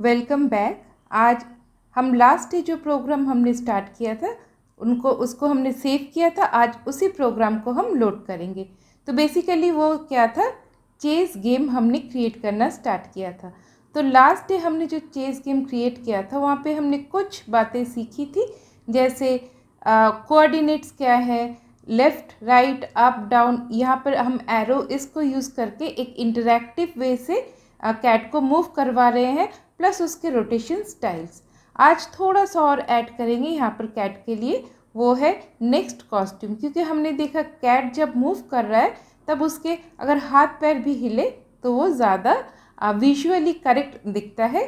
Welcome back. आज हम last day जो प्रोग्राम हमने स्टार्ट किया था उसको हमने सेव किया था। आज उसी प्रोग्राम को हम लोड करेंगे। तो बेसिकली वो क्या था, चेस गेम हमने क्रिएट करना स्टार्ट किया था। तो लास्ट डे हमने जो चेस गेम क्रिएट किया था वहाँ पे हमने कुछ बातें सीखी थी, जैसे कोऑर्डिनेट्स क्या है, लेफ़्ट राइट अप डाउन। यहाँ पर हम एरो इसको यूज़ करके एक इंटरैक्टिव वे से कैट को मूव करवा रहे हैं, प्लस उसके रोटेशन स्टाइल्स। आज थोड़ा सा और ऐड करेंगे यहाँ पर कैट के लिए, वो है नेक्स्ट कॉस्ट्यूम। क्योंकि हमने देखा कैट जब मूव कर रहा है तब उसके अगर हाथ पैर भी हिले तो वो ज़्यादा विजुअली करेक्ट दिखता है।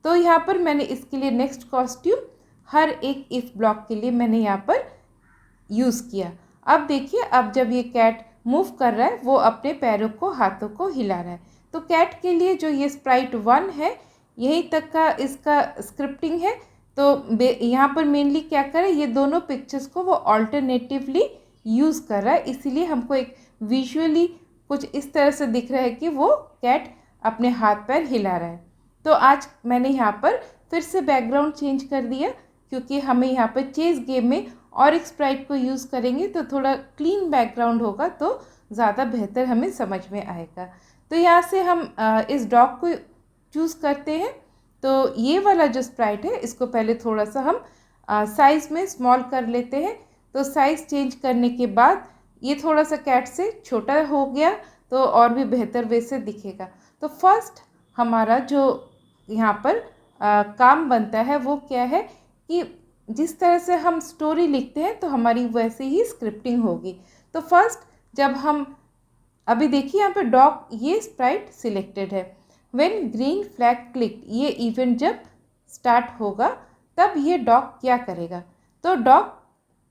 तो यहाँ पर मैंने इसके लिए नेक्स्ट कॉस्ट्यूम हर एक इफ ब्लॉक के लिए मैंने यहाँ पर यूज़ किया। अब देखिए, अब जब ये कैट मूव कर रहा है वो अपने पैरों को हाथों को हिला रहा है। तो कैट के लिए जो ये स्प्राइट 1 है, यहीं तक का इसका स्क्रिप्टिंग है। तो यहाँ पर मेनली क्या करें, ये दोनों पिक्चर्स को वो ऑल्टरनेटिवली यूज़ कर रहा है, इसीलिए हमको एक विजुअली कुछ इस तरह से दिख रहा है कि वो कैट अपने हाथ पैर हिला रहा है। तो आज मैंने यहाँ पर फिर से बैकग्राउंड चेंज कर दिया, क्योंकि हमें यहाँ पर चेस गेम में और एक स्प्राइट को यूज़ करेंगे तो थोड़ा क्लीन बैकग्राउंड होगा, तो ज़्यादा बेहतर हमें समझ में आएगा। तो यहाँ से हम इस डॉग को चूज़ करते हैं। तो ये वाला जो स्प्राइट है इसको पहले थोड़ा सा हम साइज़ में स्मॉल कर लेते हैं। तो साइज़ चेंज करने के बाद ये थोड़ा सा कैट से छोटा हो गया, तो और भी बेहतर वे से दिखेगा। तो फर्स्ट हमारा जो यहाँ पर काम बनता है वो क्या है कि जिस तरह से हम स्टोरी लिखते हैं तो हमारी वैसे ही स्क्रिप्टिंग होगी। तो फर्स्ट जब हम अभी देखिए यहाँ पे डॉग, ये स्प्राइट सिलेक्टेड है। व्हेन ग्रीन फ्लैग क्लिक, ये इवेंट जब स्टार्ट होगा तब ये डॉग क्या करेगा। तो डॉग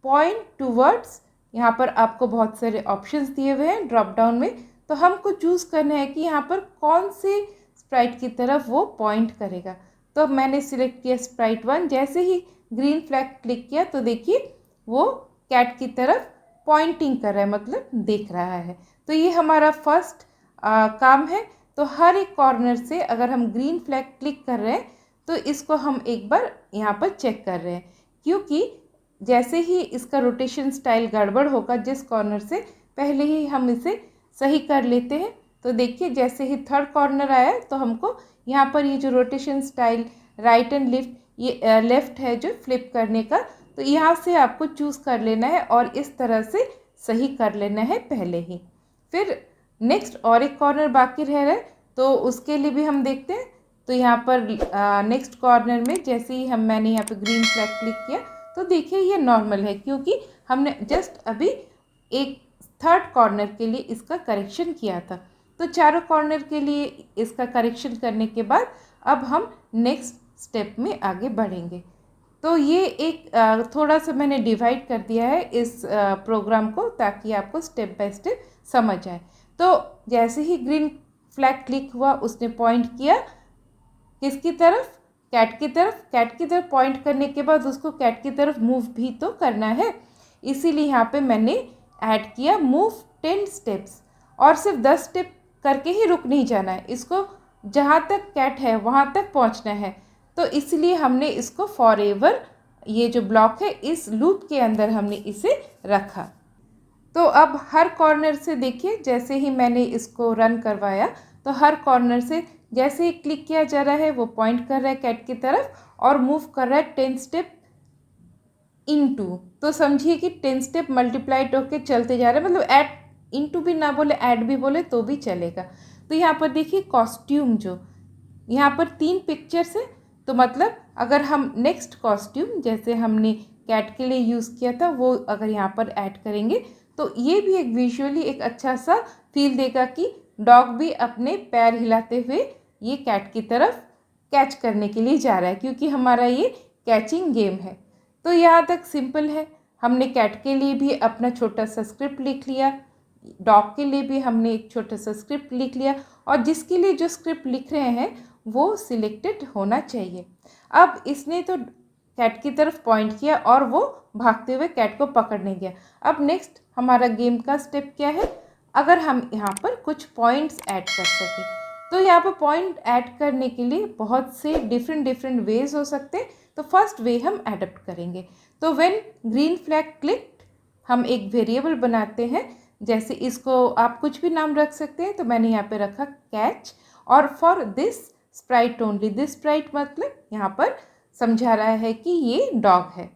पॉइंट टूवर्ड्स, यहाँ पर आपको बहुत सारे ऑप्शंस दिए हुए हैं ड्रॉप डाउन में, तो हमको चूज़ करना है कि यहाँ पर कौन से स्प्राइट की तरफ वो पॉइंट करेगा। तो मैंने सिलेक्ट किया स्प्राइट 1। जैसे ही ग्रीन फ्लैग क्लिक किया तो देखिए वो कैट की तरफ पॉइंटिंग कर रहा है, मतलब देख रहा है। तो ये हमारा फर्स्ट काम है। तो हर एक कॉर्नर से अगर हम ग्रीन फ्लैग क्लिक कर रहे हैं तो इसको हम एक बार यहाँ पर चेक कर रहे हैं, क्योंकि जैसे ही इसका रोटेशन स्टाइल गड़बड़ होगा जिस कॉर्नर से, पहले ही हम इसे सही कर लेते हैं। तो देखिए जैसे ही थर्ड कॉर्नर आया तो हमको यहाँ पर ये जो rotation style right and left, ये लेफ़्ट है जो फ्लिप करने का, तो यहाँ से आपको चूज़ कर लेना है और इस तरह से सही कर लेना है पहले ही। फिर नेक्स्ट और एक कॉर्नर बाकी रह रहा है, तो उसके लिए भी हम देखते हैं। तो यहाँ पर नेक्स्ट कॉर्नर में जैसे ही मैंने यहाँ पे ग्रीन फ्लैग क्लिक किया तो देखिए ये नॉर्मल है, क्योंकि हमने जस्ट अभी एक थर्ड कॉर्नर के लिए इसका करेक्शन किया था। तो चारों कॉर्नर के लिए इसका करेक्शन करने के बाद अब हम नेक्स्ट स्टेप में आगे बढ़ेंगे। तो ये एक थोड़ा सा मैंने डिवाइड कर दिया है इस प्रोग्राम को, ताकि आपको स्टेप बाय स्टेप समझ आए। तो जैसे ही ग्रीन फ्लैग क्लिक हुआ उसने पॉइंट किया किसकी तरफ, कैट की तरफ। कैट की तरफ पॉइंट करने के बाद उसको कैट की तरफ मूव भी तो करना है, इसीलिए यहाँ पे मैंने ऐड किया मूव 10 स्टेप्स। और सिर्फ 10 स्टेप करके ही रुक नहीं जाना है, इसको जहाँ तक कैट है वहाँ तक पहुँचना है। तो इसलिए हमने इसको फॉर एवर, ये जो ब्लॉक है इस लूप के अंदर हमने इसे रखा। तो अब हर कॉर्नर से देखिए, जैसे ही मैंने इसको रन करवाया तो हर कॉर्नर से जैसे ही क्लिक किया जा रहा है वो पॉइंट कर रहा है कैट की तरफ और मूव कर रहा है 10 स्टेप इनटू। तो समझिए कि 10 स्टेप मल्टीप्लाइड होकर चलते जा रहे हैं, मतलब ऐड इनटू भी ना बोले ऐड भी बोले तो भी चलेगा। तो यहाँ पर देखिए कॉस्ट्यूम, जो यहाँ पर 3 पिक्चर्स है, तो मतलब अगर हम नेक्स्ट कॉस्ट्यूम जैसे हमने कैट के लिए यूज़ किया था वो अगर यहाँ पर ऐड करेंगे तो ये भी एक विजुअली एक अच्छा सा फील देगा कि डॉग भी अपने पैर हिलाते हुए ये कैट की तरफ कैच करने के लिए जा रहा है, क्योंकि हमारा ये कैचिंग गेम है। तो यहाँ तक सिंपल है। हमने कैट के लिए भी अपना छोटा सा स्क्रिप्ट लिख लिया, डॉग के लिए भी हमने एक छोटा सा स्क्रिप्ट लिख लिया, और जिसके लिए जो स्क्रिप्ट लिख रहे हैं वो सिलेक्टेड होना चाहिए। अब इसने तो कैट की तरफ पॉइंट किया और वो भागते हुए कैट को पकड़ने गया। अब नेक्स्ट हमारा गेम का स्टेप क्या है, अगर हम यहाँ पर कुछ पॉइंट्स ऐड कर सकें। तो यहाँ पर पॉइंट ऐड करने के लिए बहुत से डिफरेंट वेज हो सकते हैं। तो फर्स्ट वे हम एडप्ट करेंगे। तो व्हेन ग्रीन फ्लैग क्लिक्ड हम एक वेरिएबल बनाते हैं, जैसे इसको आप कुछ भी नाम रख सकते हैं। तो मैंने यहाँ पे रखा कैच, और for this Sprite only, this Sprite मतलब यहाँ पर समझा रहा है कि ये डॉग है।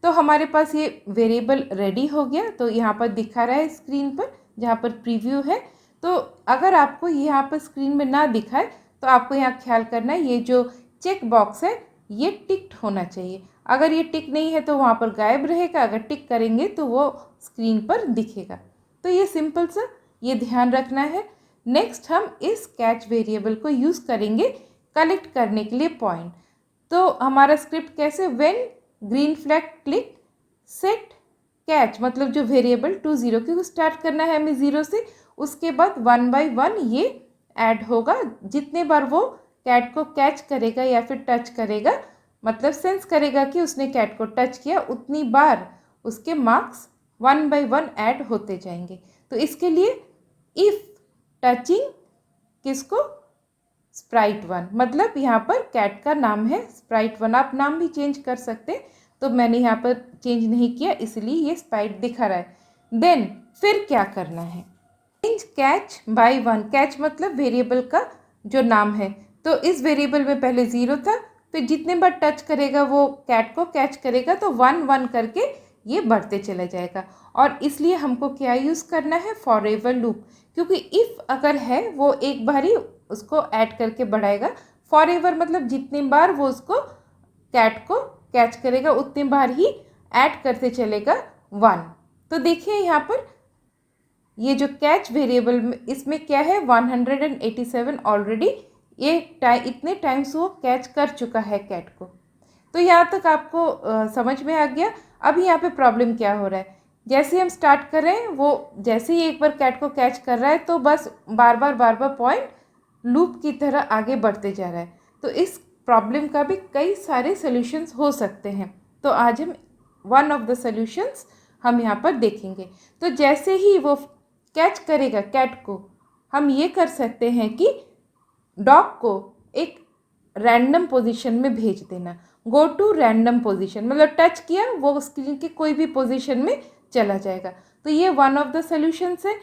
तो हमारे पास ये वेरिएबल रेडी हो गया। तो यहाँ पर दिखा रहा है स्क्रीन पर, जहाँ पर प्रीव्यू है। तो अगर आपको यहाँ पर स्क्रीन में ना दिखाए तो आपको यहाँ ख्याल करना है, ये जो चेक बॉक्स है ये टिक्ड होना चाहिए। अगर ये टिक नहीं है तो वहाँ पर गायब रहेगा, अगर टिक करेंगे तो वो स्क्रीन पर दिखेगा। तो ये सिंपल सा ये ध्यान रखना है। नेक्स्ट हम इस कैच वेरिएबल को यूज़ करेंगे कलेक्ट करने के लिए पॉइंट। तो हमारा स्क्रिप्ट कैसे, when green flag click set catch, मतलब जो वेरिएबल टू 0, क्योंकि स्टार्ट करना है हमें 0 से, उसके बाद 1 by 1 ये ऐड होगा। जितने बार वो कैट को कैच करेगा या फिर टच करेगा, मतलब सेंस करेगा कि उसने कैट को टच किया, उतनी बार उसके मार्क्स 1 by 1 ऐड होते जाएंगे। तो इसके लिए इफ़ टचिंग किसको, स्प्राइट 1, मतलब यहाँ पर कैट का नाम है स्प्राइट 1। आप नाम भी चेंज कर सकते हैं, तो मैंने यहाँ पर चेंज नहीं किया, इसलिए ये स्प्राइट दिखा रहा है। देन फिर क्या करना है, चेंज कैच बाय 1। कैच मतलब वेरिएबल का जो नाम है। तो इस वेरिएबल में पहले 0 था, फिर जितने बार टच करेगा वो कैट को कैच करेगा तो 1 1 करके ये बढ़ते चला जाएगा। और इसलिए हमको क्या यूज़ करना है, फॉरएवर लूप, क्योंकि इफ़ अगर है वो एक बार ही उसको ऐड करके बढ़ाएगा। फॉरएवर मतलब जितनी बार वो उसको कैट को कैच करेगा उतनी बार ही ऐड करते चलेगा 1। तो देखिए यहाँ पर ये जो कैच वेरिएबल में इसमें क्या है, 187 ऑलरेडी ये इतने टाइम्स वो कैच कर चुका है कैट को। तो यहाँ तक आपको समझ में आ गया। अब यहाँ पे प्रॉब्लम क्या हो रहा है, जैसे हम स्टार्ट कर रहे हैं वो जैसे ही एक बार कैट को कैच कर रहा है तो बस बार बार पॉइंट लूप की तरह आगे बढ़ते जा रहा है। तो इस प्रॉब्लम का भी कई सारे सॉल्यूशंस हो सकते हैं। तो आज हम वन ऑफ द सॉल्यूशंस हम यहाँ पर देखेंगे। तो जैसे ही वो कैच करेगा कैट को, हम ये कर सकते हैं कि डॉग को एक रैंडम पोजीशन में भेज देना। गो टू रैंडम पोजीशन मतलब टच किया वो स्क्रीन के कोई भी पोजीशन में चला जाएगा। तो ये वन ऑफ द सॉल्यूशंस है।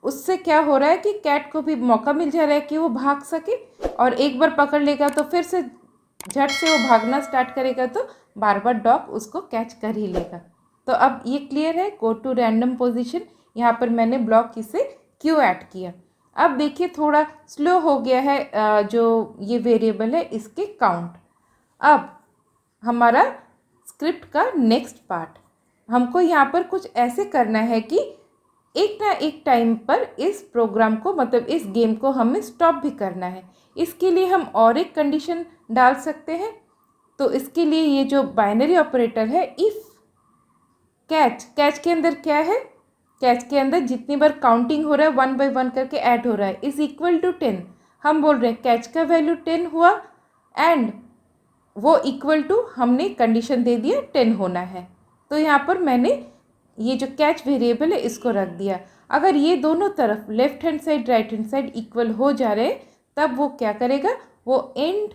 उससे क्या हो रहा है कि कैट को भी मौका मिल जा रहा है कि वो भाग सके, और एक बार पकड़ लेगा तो फिर से झट से वो भागना स्टार्ट करेगा तो बार बार डॉग उसको कैच कर ही लेगा। तो अब ये क्लियर है, गो टू रैंडम पोजीशन। यहाँ पर मैंने ब्लॉक इसे क्यों ऐड किया। अब देखिए थोड़ा स्लो हो गया है जो ये वेरिएबल है इसके काउंट। अब हमारा स्क्रिप्ट का नेक्स्ट पार्ट, हमको यहाँ पर कुछ ऐसे करना है कि एक ना एक टाइम पर इस प्रोग्राम को मतलब इस गेम को हमें स्टॉप भी करना है। इसके लिए हम और एक कंडीशन डाल सकते हैं। तो इसके लिए ये जो बाइनरी ऑपरेटर है इफ़ कैच, कैच के अंदर क्या है, कैच के अंदर जितनी बार काउंटिंग हो रहा है 1 by 1 करके ऐड हो रहा है इज इक्वल टू 10। हम बोल रहे हैं कैच का वैल्यू 10 हुआ एंड वो इक्वल टू हमने कंडीशन दे दिया 10 होना है। तो यहाँ पर मैंने ये जो कैच वेरिएबल है इसको रख दिया। अगर ये दोनों तरफ left hand side right hand side equal हो जा रहे हैं तब वो क्या करेगा, वो एंड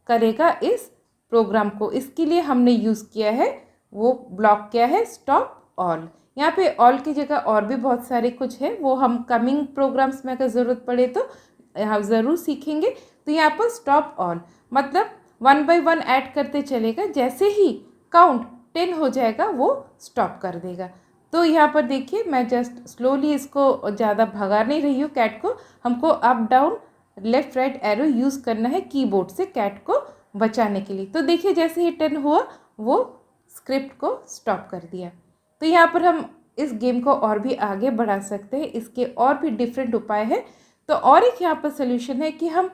करेगा इस प्रोग्राम को। इसके लिए हमने यूज़ किया है वो ब्लॉक क्या है, स्टॉप ऑल। यहाँ पे ऑल की जगह और भी बहुत सारे कुछ है, वो हम कमिंग प्रोग्राम्स में अगर ज़रूरत पड़े तो हम ज़रूर सीखेंगे। तो यहाँ पर स्टॉप ऑल मतलब 1 by 1 ऐड करते चलेगा, जैसे ही काउंट 10 हो जाएगा वो स्टॉप कर देगा। तो यहाँ पर देखिए मैं जस्ट स्लोली इसको ज़्यादा भगा नहीं रही हूँ कैट को। हमको up down left right arrow use करना है कीबोर्ड से कैट को बचाने के लिए। तो देखिए जैसे ही 10 हुआ वो स्क्रिप्ट को स्टॉप कर दिया। तो यहाँ पर हम इस गेम को और भी आगे बढ़ा सकते हैं, इसके और भी डिफरेंट उपाय हैं। तो और एक यहाँ पर सोल्यूशन है कि हम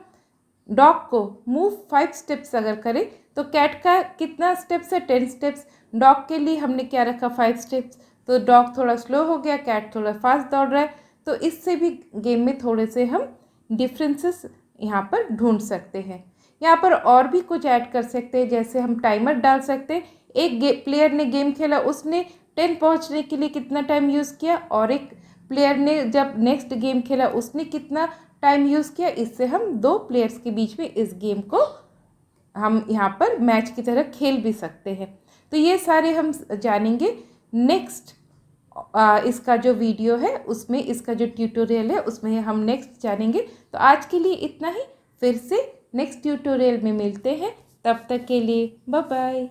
डॉग को मूव 5 स्टेप्स अगर करें तो कैट का कितना स्टेप्स है, 10 स्टेप्स। डॉग के लिए हमने क्या रखा, 5 स्टेप्स। तो डॉग थोड़ा स्लो हो गया, कैट थोड़ा फास्ट दौड़ रहा है। तो इससे भी गेम में थोड़े से हम डिफरेंसेस यहाँ पर ढूंढ सकते हैं। यहाँ पर और भी कुछ ऐड कर सकते हैं, जैसे हम टाइमर डाल सकते हैं। एक प्लेयर ने गेम खेला, उसने 10 पहुँचने के लिए कितना टाइम यूज़ किया, और एक प्लेयर ने जब नेक्स्ट गेम खेला उसने कितना टाइम यूज़ किया, इससे हम 2 प्लेयर्स के बीच में इस गेम को हम यहाँ पर मैच की तरह खेल भी सकते हैं। तो ये सारे हम जानेंगे नेक्स्ट इसका जो वीडियो है उसमें, इसका जो ट्यूटोरियल है उसमें हम नेक्स्ट जानेंगे। तो आज के लिए इतना ही, फिर से नेक्स्ट ट्यूटोरियल में मिलते हैं, तब तक के लिए बाय बाय।